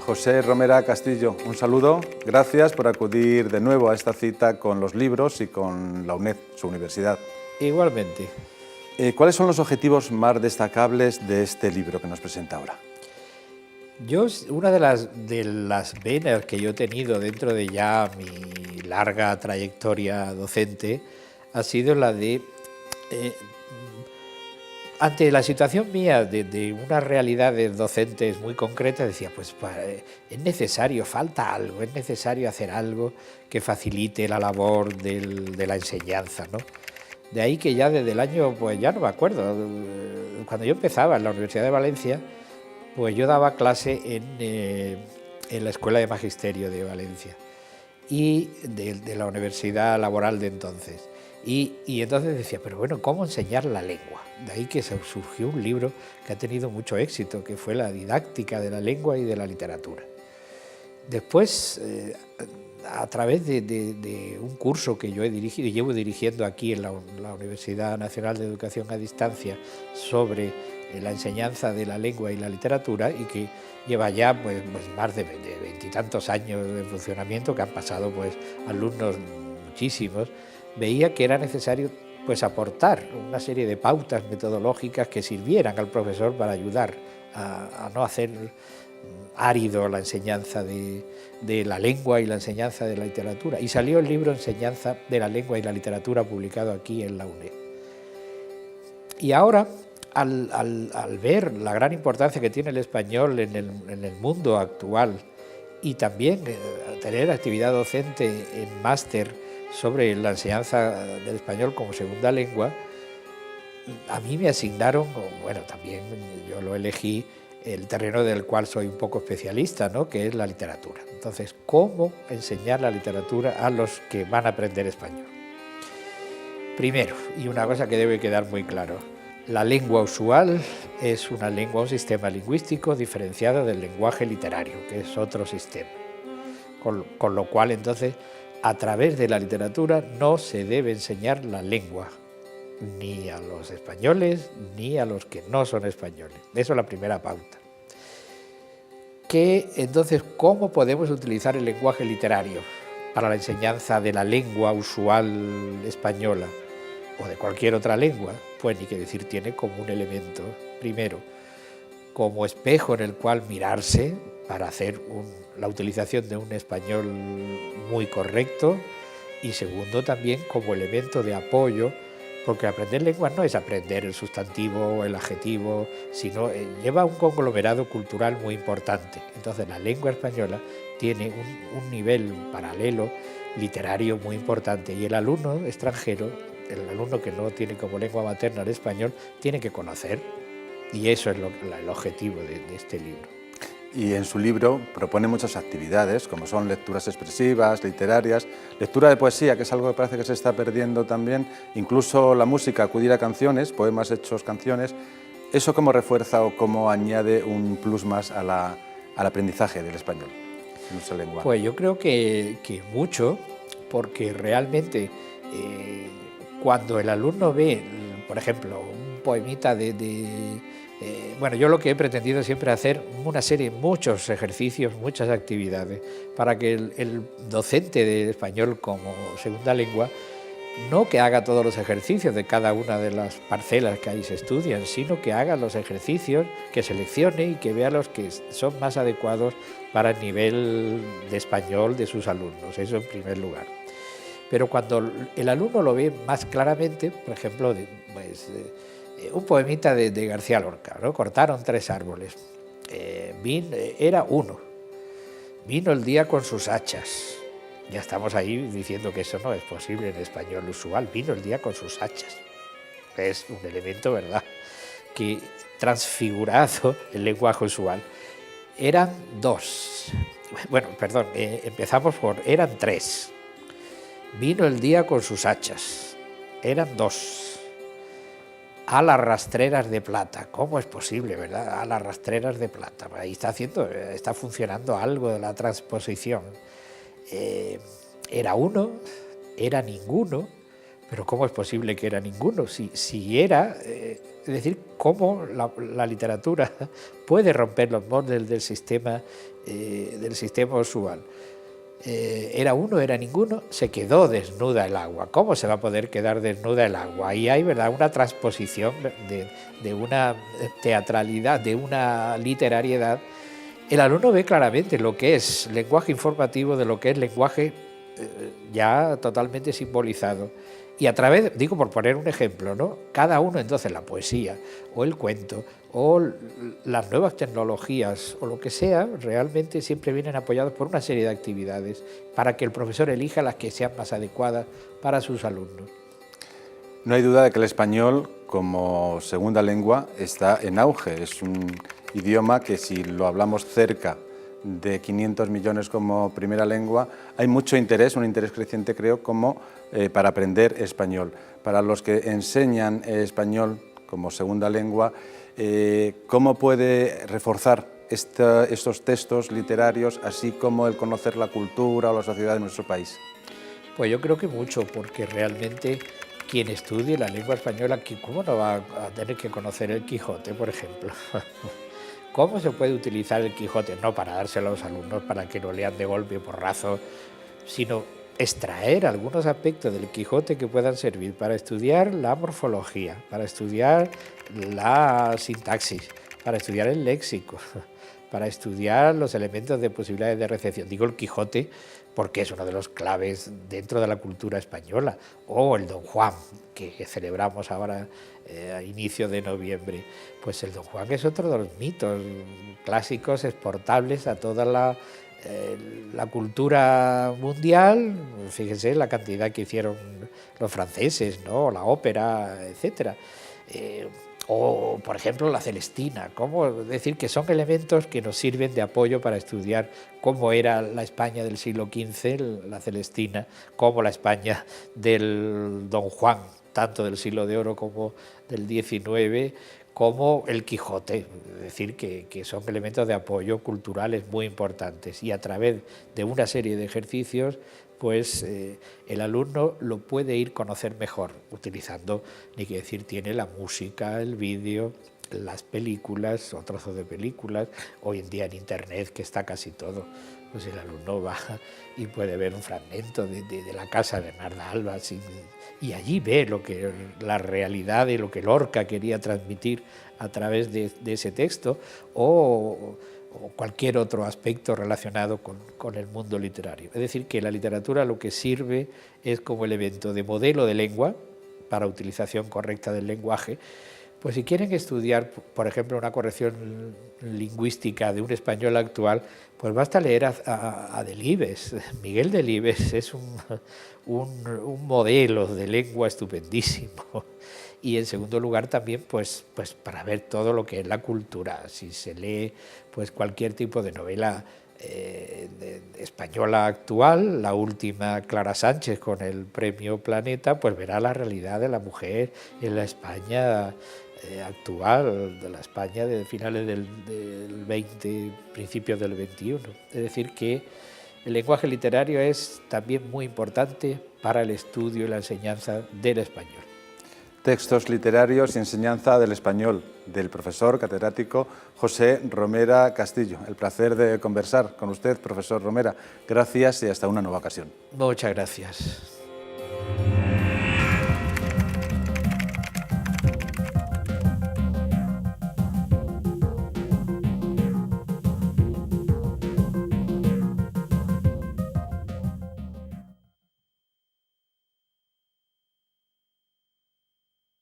José Romera Castillo, un saludo. Gracias por acudir de nuevo a esta cita con los libros y con la UNED, su universidad. Igualmente. ¿Cuáles son los objetivos más destacables de este libro que nos presenta ahora? Una de las venas que yo he tenido dentro de ya mi larga trayectoria docente ha sido la de, ante la situación mía de unas realidades docentes muy concretas, decía, pues es necesario, falta algo, es necesario hacer algo que facilite la labor de la enseñanza, ¿no? De ahí que ya desde el año, pues ya no me acuerdo, cuando yo empezaba en la Universidad de Valencia, pues yo daba clase en la Escuela de Magisterio de Valencia y de la Universidad Laboral de entonces. Y entonces decía, pero bueno, ¿cómo enseñar la lengua? De ahí que surgió un libro que ha tenido mucho éxito, que fue la didáctica de la lengua y de la literatura. Después, a través de un curso que yo he dirigido y llevo dirigiendo aquí en la Universidad Nacional de Educación a Distancia sobre la enseñanza de la lengua y la literatura, y que lleva ya pues más de veintitantos años de funcionamiento, que han pasado pues alumnos muchísimos, veía que era necesario pues aportar una serie de pautas metodológicas que sirvieran al profesor para ayudar a no hacer árido la enseñanza de la lengua y la enseñanza de la literatura. Y salió el libro Enseñanza de la lengua y la literatura, publicado aquí en la UNED. Y ahora, al ver la gran importancia que tiene el español en el mundo actual, y también tener actividad docente en máster sobre la enseñanza del español como segunda lengua, a mí me asignaron, bueno, también yo lo elegí, el terreno del cual soy un poco especialista, ¿no?, que es la literatura. Entonces, ¿cómo enseñar la literatura a los que van a aprender español? Primero, y una cosa que debe quedar muy claro, la lengua usual es una lengua, un sistema lingüístico diferenciado del lenguaje literario, que es otro sistema. Con lo cual, entonces, a través de la literatura no se debe enseñar la lengua, ni a los españoles, ni a los que no son españoles. Eso es la primera pauta. Entonces, ¿cómo podemos utilizar el lenguaje literario para la enseñanza de la lengua usual española o de cualquier otra lengua? Pues ni que decir, tiene como un elemento, primero, como espejo en el cual mirarse para hacer la utilización de un español muy correcto, y segundo, también como elemento de apoyo, porque aprender lenguas no es aprender el sustantivo o el adjetivo, sino lleva un conglomerado cultural muy importante. Entonces la lengua española tiene un nivel paralelo literario muy importante, y el alumno extranjero, el alumno que no tiene como lengua materna el español, tiene que conocer, y eso es el objetivo de este libro. Y en su libro propone muchas actividades, como son lecturas expresivas, literarias, lectura de poesía, que es algo que parece que se está perdiendo también, incluso la música, acudir a canciones, poemas hechos canciones. ¿Eso cómo refuerza o cómo añade un plus más al aprendizaje del español en nuestra lengua? Pues yo creo que mucho, porque realmente cuando el alumno ve, por ejemplo, un poemita bueno, yo lo que he pretendido siempre es hacer una serie, muchos ejercicios, muchas actividades, para que el docente de español como segunda lengua no que haga todos los ejercicios de cada una de las parcelas que ahí se estudian, sino que haga los ejercicios, que seleccione y que vea los que son más adecuados para el nivel de español de sus alumnos. Eso en primer lugar. Pero cuando el alumno lo ve más claramente, por ejemplo, un poemita de García Lorca, ¿no? Cortaron 3 árboles. Era uno. Vino el día con sus hachas. Ya estamos ahí diciendo que eso no es posible en español usual. Vino el día con sus hachas. Es un elemento, ¿verdad?, que transfigurado el lenguaje usual. Eran 2. Bueno, perdón, empezamos eran 3. Vino el día con sus hachas. Eran 2. A las rastreras de plata. ¿Cómo es posible, verdad? A las rastreras de plata. Ahí está funcionando algo de la transposición. Era uno, era ninguno, pero ¿cómo es posible que era ninguno? Si era, es decir, ¿cómo la literatura puede romper los moldes del sistema usual? Era uno, era ninguno, se quedó desnuda el agua. ¿Cómo se va a poder quedar desnuda el agua? Ahí hay, ¿verdad?, una transposición de una teatralidad, de una literariedad. El alumno ve claramente lo que es lenguaje informativo de lo que es lenguaje ya totalmente simbolizado. Y a través, digo por poner un ejemplo, ¿no?, cada uno entonces la poesía o el cuento o las nuevas tecnologías o lo que sea, realmente siempre vienen apoyados por una serie de actividades para que el profesor elija las que sean más adecuadas para sus alumnos. No hay duda de que el español como segunda lengua está en auge. Es un idioma que, si lo hablamos cerca de 500 millones como primera lengua, hay mucho interés, un interés creciente, creo, como para aprender español. Para los que enseñan español como segunda lengua, ¿cómo puede reforzar estos textos literarios, así como el conocer la cultura o la sociedad de nuestro país? Pues yo creo que mucho, porque realmente quien estudie la lengua española, ¿cómo no va a tener que conocer el Quijote, por ejemplo? ¿Cómo se puede utilizar el Quijote? No para dárselo a los alumnos para que lo lean de golpe y porrazo, sino extraer algunos aspectos del Quijote que puedan servir para estudiar la morfología, para estudiar la sintaxis, para estudiar el léxico, para estudiar los elementos de posibilidades de recepción. Digo el Quijote porque es uno de los claves dentro de la cultura española, o el Don Juan, que celebramos ahora a inicio de noviembre. Pues el Don Juan es otro de los mitos clásicos exportables a toda la cultura mundial. Fíjense la cantidad que hicieron los franceses, ¿no?, la ópera, etcétera. O, por ejemplo, la Celestina. ¿Cómo decir que son elementos que nos sirven de apoyo para estudiar cómo era la España del siglo XV, la Celestina, cómo la España del Don Juan, tanto del siglo de oro como del XIX, como el Quijote? Es decir, que son elementos de apoyo culturales muy importantes, y a través de una serie de ejercicios pues el alumno lo puede ir a conocer mejor, utilizando, ni que decir, tiene la música, el vídeo, las películas o trozos de películas, hoy en día en internet, que está casi todo. Pues el alumno va y puede ver un fragmento de la casa de Bernarda Alba, y allí ve la realidad de lo que Lorca quería transmitir a través de ese texto, o cualquier otro aspecto relacionado con el mundo literario. Es decir, que la literatura lo que sirve es como elemento de modelo de lengua para utilización correcta del lenguaje. Pues si quieren estudiar, por ejemplo, una corrección lingüística de un español actual, pues basta leer a Delibes. Miguel Delibes es un modelo de lengua estupendísimo. Y en segundo lugar también pues para ver todo lo que es la cultura. Si se lee pues cualquier tipo de novela española actual, la última Clara Sánchez con el premio Planeta, pues verá la realidad de la mujer en la España actual, de la España de finales del 20, principios del 21. Es decir, que el lenguaje literario es también muy importante para el estudio y la enseñanza del español. Textos literarios y enseñanza del español, del profesor catedrático José Romera Castillo. El placer de conversar con usted, profesor Romera. Gracias y hasta una nueva ocasión. Muchas gracias.